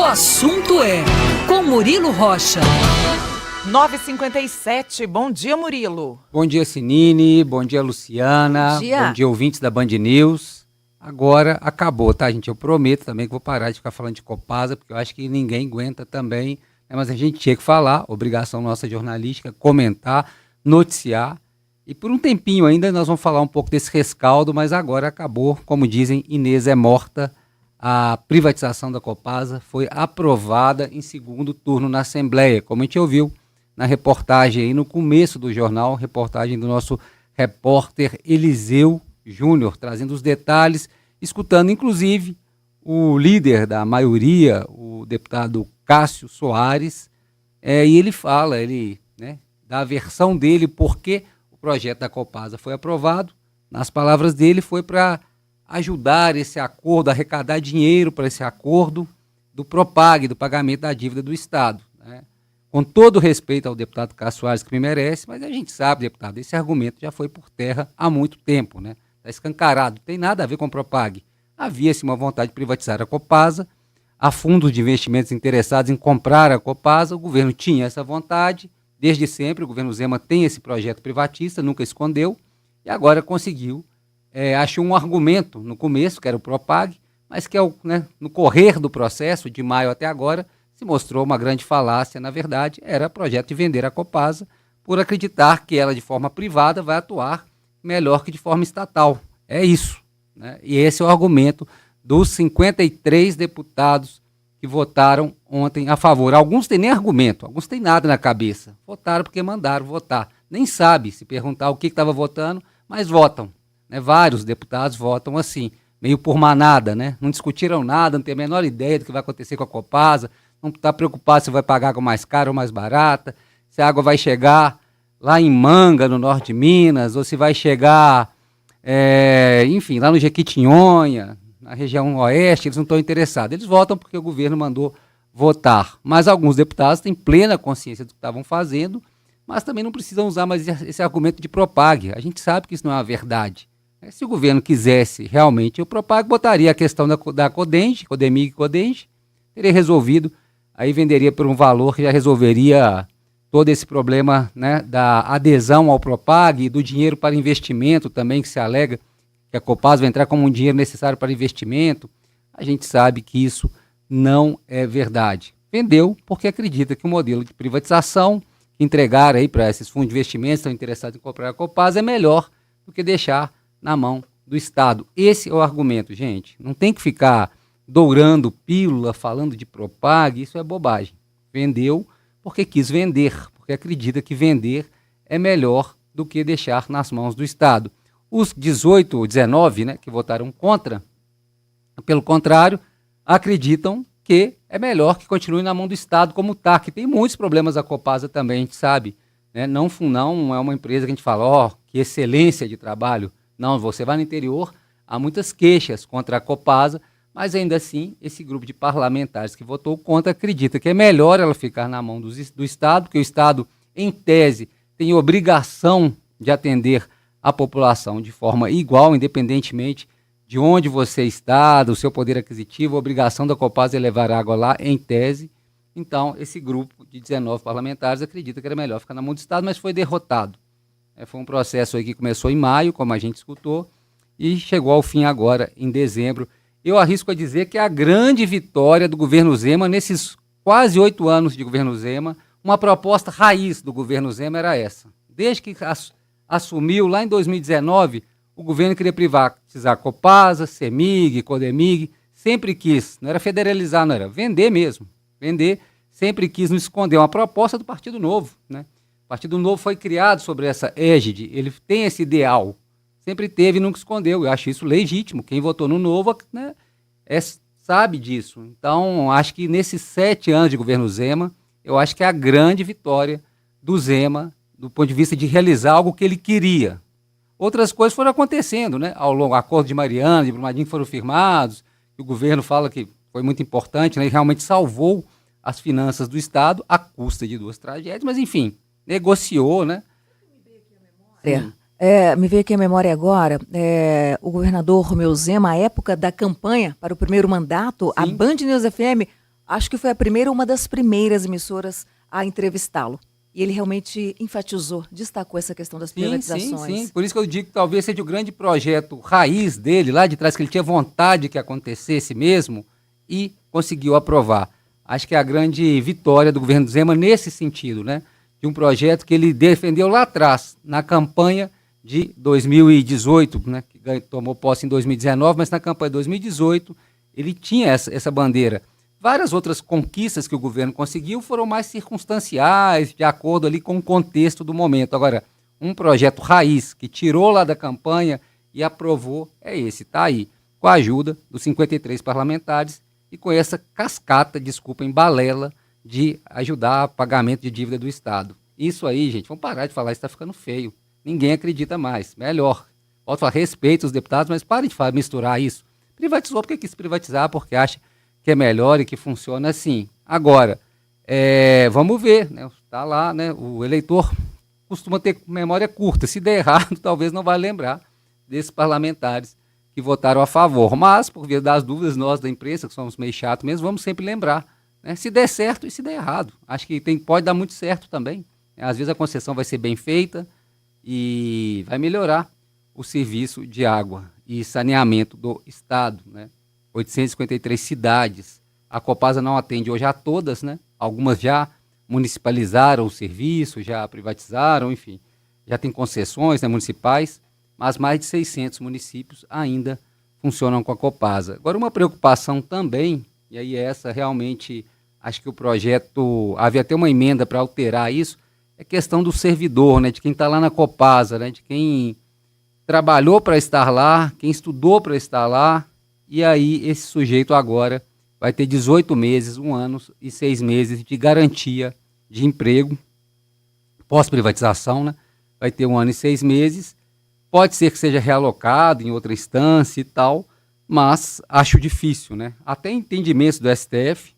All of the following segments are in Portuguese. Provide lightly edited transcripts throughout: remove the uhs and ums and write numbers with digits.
assunto é com Murilo Rocha. 9h57, bom dia, Murilo. Bom dia, Sinine, bom dia, Luciana, bom dia, ouvintes da Band News. Agora acabou, tá, gente? Eu prometo também que vou parar de ficar falando de Copasa, porque eu acho que ninguém aguenta também, né? Mas a gente tinha que falar, obrigação nossa jornalística, comentar, noticiar. E por um tempinho ainda nós vamos falar um pouco desse rescaldo, mas agora acabou, como dizem, Inês é morta. A privatização da Copasa foi aprovada em segundo turno na Assembleia, como a gente ouviu na reportagem aí no começo do jornal, reportagem do nosso repórter Eliseu Júnior, trazendo os detalhes, escutando inclusive o líder da maioria, o deputado Cássio Soares, e ele fala, dá a versão dele porque o projeto da Copasa foi aprovado. Nas palavras dele, foi para ajudar esse acordo, arrecadar dinheiro para esse acordo do Propag, do pagamento da dívida do Estado, né? Com todo respeito ao deputado Cássio Soares, que me merece, mas a gente sabe, deputado, esse argumento já foi por terra há muito tempo, né? Está escancarado, não tem nada a ver com o Propag. Havia-se uma vontade de privatizar a Copasa, há fundos de investimentos interessados em comprar a Copasa, o governo tinha essa vontade, desde sempre o governo Zema tem esse projeto privatista, nunca escondeu, e agora conseguiu, achou um argumento no começo, que era o Propag, mas que no correr do processo, de maio até agora, se mostrou uma grande falácia. Na verdade, era o projeto de vender a Copasa por acreditar que ela, de forma privada, vai atuar melhor que de forma estatal. É isso, né? E esse é o argumento dos 53 deputados que votaram ontem a favor. Alguns têm nem argumento, alguns têm nada na cabeça. Votaram porque mandaram votar. Nem sabe se perguntar o que estava votando, mas votam, né? Vários deputados votam assim, meio por manada, né? Não discutiram nada, não tem a menor ideia do que vai acontecer com a Copasa, não está preocupado se vai pagar água mais cara ou mais barata, se a água vai chegar lá em Manga, no norte de Minas, ou se vai chegar, lá no Jequitinhonha, na região oeste. Eles não estão interessados. Eles votam porque o governo mandou votar. Mas alguns deputados têm plena consciência do que estavam fazendo, mas também não precisam usar mais esse argumento de Propag. A gente sabe que isso não é uma verdade. Se o governo quisesse realmente o Propag, botaria a questão da Codenge, Codemig e Codenge, teria resolvido, aí venderia por um valor que já resolveria todo esse problema, né, da adesão ao Propag e do dinheiro para investimento também, que se alega que a Copasa vai entrar como um dinheiro necessário para investimento. A gente sabe que isso não é verdade. Vendeu porque acredita que o modelo de privatização que entregaram aí para esses fundos de investimentos que estão interessados em comprar a Copasa é melhor do que deixar na mão do Estado. Esse é o argumento, gente. Não tem que ficar dourando pílula, falando de Propag, isso é bobagem. Vendeu porque quis vender, porque acredita que vender é melhor do que deixar nas mãos do Estado. Os 18 ou 19, né, que votaram contra, pelo contrário, acreditam que é melhor que continue na mão do Estado como está, que tem muitos problemas a Copasa também, a gente sabe, né? Não é uma empresa que a gente fala, que excelência de trabalho. Não, você vai no interior, há muitas queixas contra a Copasa, mas ainda assim, esse grupo de parlamentares que votou contra acredita que é melhor ela ficar na mão do Estado, porque o Estado, em tese, tem obrigação de atender a população de forma igual, independentemente de onde você está, do seu poder aquisitivo. A obrigação da Copasa é levar água lá, em tese. Então, esse grupo de 19 parlamentares acredita que era melhor ficar na mão do Estado, mas foi derrotado. Foi um processo aí que começou em maio, como a gente escutou, e chegou ao fim agora, em dezembro. Eu arrisco a dizer que é a grande vitória do governo Zema, nesses quase 8 anos de governo Zema, uma proposta raiz do governo Zema era essa. Desde que assumiu, lá em 2019, o governo queria privatizar a Copasa, Cemig, Codemig, sempre quis, não era federalizar, não era vender mesmo, vender, sempre quis não esconder, uma proposta do Partido Novo, né? O Partido Novo foi criado sobre essa égide, ele tem esse ideal, sempre teve e nunca escondeu. Eu acho isso legítimo. Quem votou no Novo, né, sabe disso. Então, acho que nesses 7 anos de governo Zema, eu acho que é a grande vitória do Zema, do ponto de vista de realizar algo que ele queria. Outras coisas foram acontecendo, né? Ao longo, acordo de Mariana, de Brumadinho foram firmados, que o governo fala que foi muito importante, né? E realmente salvou as finanças do Estado à custa de 2 tragédias, mas enfim, negociou, né? Me veio aqui a memória agora, o governador Romeu Zema, à época da campanha para o primeiro mandato, sim, a Band News FM acho que foi uma das primeiras emissoras a entrevistá-lo. E ele realmente enfatizou, destacou essa questão das privatizações. Sim. Por isso que eu digo que talvez seja o grande projeto raiz dele, lá de trás, que ele tinha vontade que acontecesse mesmo e conseguiu aprovar. Acho que é a grande vitória do governo Zema nesse sentido, né? De um projeto que ele defendeu lá atrás, na campanha de 2018, né? Que tomou posse em 2019, mas na campanha de 2018 ele tinha essa bandeira. Várias outras conquistas que o governo conseguiu foram mais circunstanciais, de acordo ali com o contexto do momento. Agora, um projeto raiz que tirou lá da campanha e aprovou é esse, está aí, com a ajuda dos 53 parlamentares e com essa cascata, desculpem, balela de ajudar o pagamento de dívida do Estado. Isso aí, gente, vamos parar de falar, isso está ficando feio. Ninguém acredita mais, melhor. Pode falar, respeito os deputados, mas parem de misturar isso. Privatizou porque quis privatizar, porque acha que é melhor e que funciona assim. Agora, vamos ver, né? Tá lá, né? O eleitor costuma ter memória curta. Se der errado, talvez não vai lembrar desses parlamentares que votaram a favor. Mas, por via das dúvidas, nós da imprensa, que somos meio chatos mesmo, vamos sempre lembrar, né? Se der certo e se der errado. Acho que pode dar muito certo também. Às vezes a concessão vai ser bem feita e vai melhorar o serviço de água e saneamento do Estado, né? 853 cidades. A Copasa não atende hoje a todas, né? Algumas já municipalizaram o serviço, já privatizaram, enfim, já tem concessões, né, municipais, mas mais de 600 municípios ainda funcionam com a Copasa. Agora, uma preocupação também, e aí essa realmente, acho que o projeto, havia até uma emenda para alterar isso, é a questão do servidor, né, de quem está lá na Copasa, né, de quem trabalhou para estar lá, quem estudou para estar lá, e aí esse sujeito agora vai ter 18 meses, 1 ano e 6 meses de garantia de emprego, pós-privatização, né? Vai ter 1 ano e 6 meses, pode ser que seja realocado em outra instância e tal, mas acho difícil, né? Até entendimentos do STF,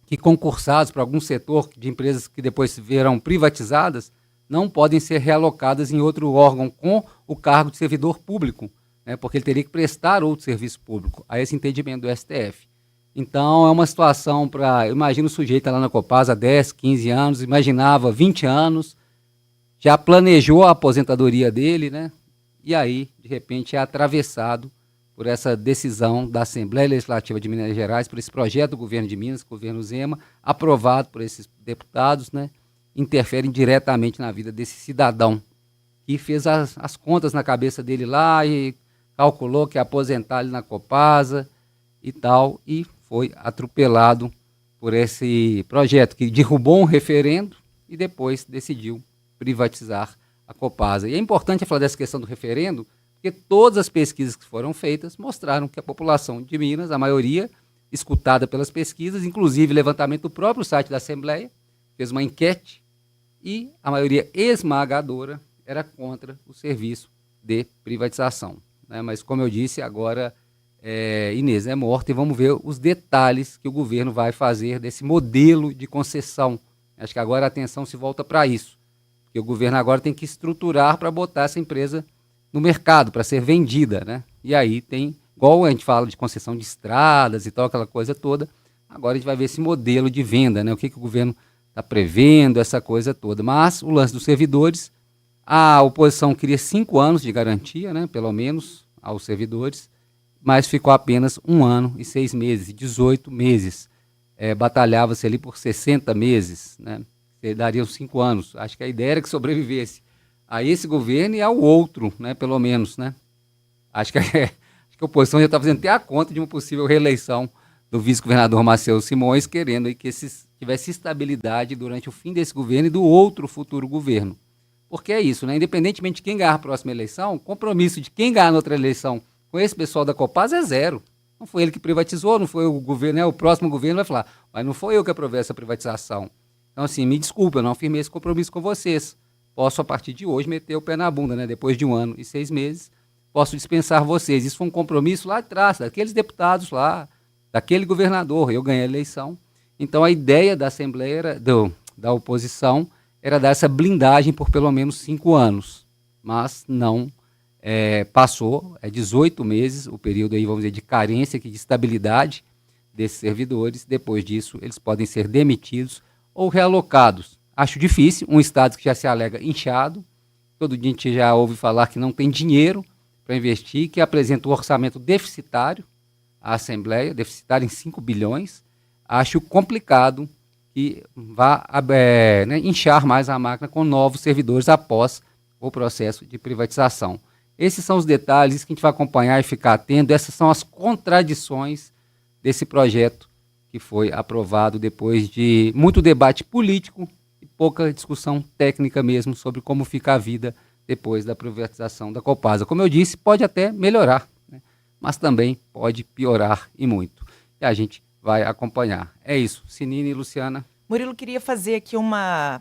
que concursados para algum setor de empresas que depois verão privatizadas, não podem ser realocadas em outro órgão com o cargo de servidor público, né, porque ele teria que prestar outro serviço público, a esse entendimento do STF. Então, é uma situação para... Imagina o sujeito lá na Copasa há 10, 15 anos, imaginava 20 anos, já planejou a aposentadoria dele, né? E aí, de repente, é atravessado por essa decisão da Assembleia Legislativa de Minas Gerais, por esse projeto do governo de Minas, governo Zema, aprovado por esses deputados, né? Interferem diretamente na vida desse cidadão que fez as contas na cabeça dele lá e calculou que ia aposentar ele na Copasa e tal, e foi atropelado por esse projeto que derrubou um referendo e depois decidiu privatizar a Copasa. E é importante falar dessa questão do referendo, porque todas as pesquisas que foram feitas mostraram que a população de Minas, a maioria escutada pelas pesquisas, inclusive levantamento do próprio site da Assembleia, fez uma enquete e a maioria esmagadora era contra o serviço de privatização, né? Mas, como eu disse, agora Inês é morta e vamos ver os detalhes que o governo vai fazer desse modelo de concessão. Acho que agora a atenção se volta para isso, porque o governo agora tem que estruturar para botar essa empresa no mercado, para ser vendida, né? E aí tem, igual a gente fala de concessão de estradas e tal, aquela coisa toda, agora a gente vai ver esse modelo de venda, né? O que o governo está prevendo, essa coisa toda. Mas o lance dos servidores, a oposição queria 5 anos de garantia, né? Pelo menos aos servidores, mas ficou apenas 1 ano e 6 meses, 18 meses. Batalhava-se ali por 60 meses, né? Dariam 5 anos. Acho que a ideia era que sobrevivesse a esse governo e ao outro, né? Pelo menos, né? Acho que a oposição já está fazendo até a conta de uma possível reeleição do vice-governador Marcelo Simões, querendo aí que tivesse estabilidade durante o fim desse governo e do outro futuro governo. Porque é isso, né? Independentemente de quem ganhar a próxima eleição, o compromisso de quem ganhar na outra eleição com esse pessoal da Copasa é zero. Não foi ele que privatizou, não foi o governo, né? O próximo governo vai falar, mas não foi eu que aprovei essa privatização. Então, assim, me desculpa, eu não firmei esse compromisso com vocês. Posso, a partir de hoje, meter o pé na bunda, né? Depois de 1 ano e 6 meses, posso dispensar vocês. Isso foi um compromisso lá atrás, daqueles deputados lá, daquele governador. Eu ganhei a eleição. Então, a ideia da Assembleia, da oposição, era dar essa blindagem por pelo menos 5 anos. Mas não passou, 18 meses, o período aí, vamos dizer, de carência, de estabilidade desses servidores. Depois disso, eles podem ser demitidos ou realocados. Acho difícil, um Estado que já se alega inchado, todo dia a gente já ouve falar que não tem dinheiro para investir, que apresenta um orçamento deficitário à Assembleia, deficitário em 5 bilhões. Acho complicado que vá inchar mais a máquina com novos servidores após o processo de privatização. Esses são os detalhes que a gente vai acompanhar e ficar atento. Essas são as contradições desse projeto que foi aprovado depois de muito debate político e pouca discussão técnica mesmo sobre como fica a vida depois da privatização da Copasa. Como eu disse, pode até melhorar, né? Mas também pode piorar e muito. E a gente vai acompanhar. É isso. Sinine e Luciana. Murilo, queria fazer aqui uma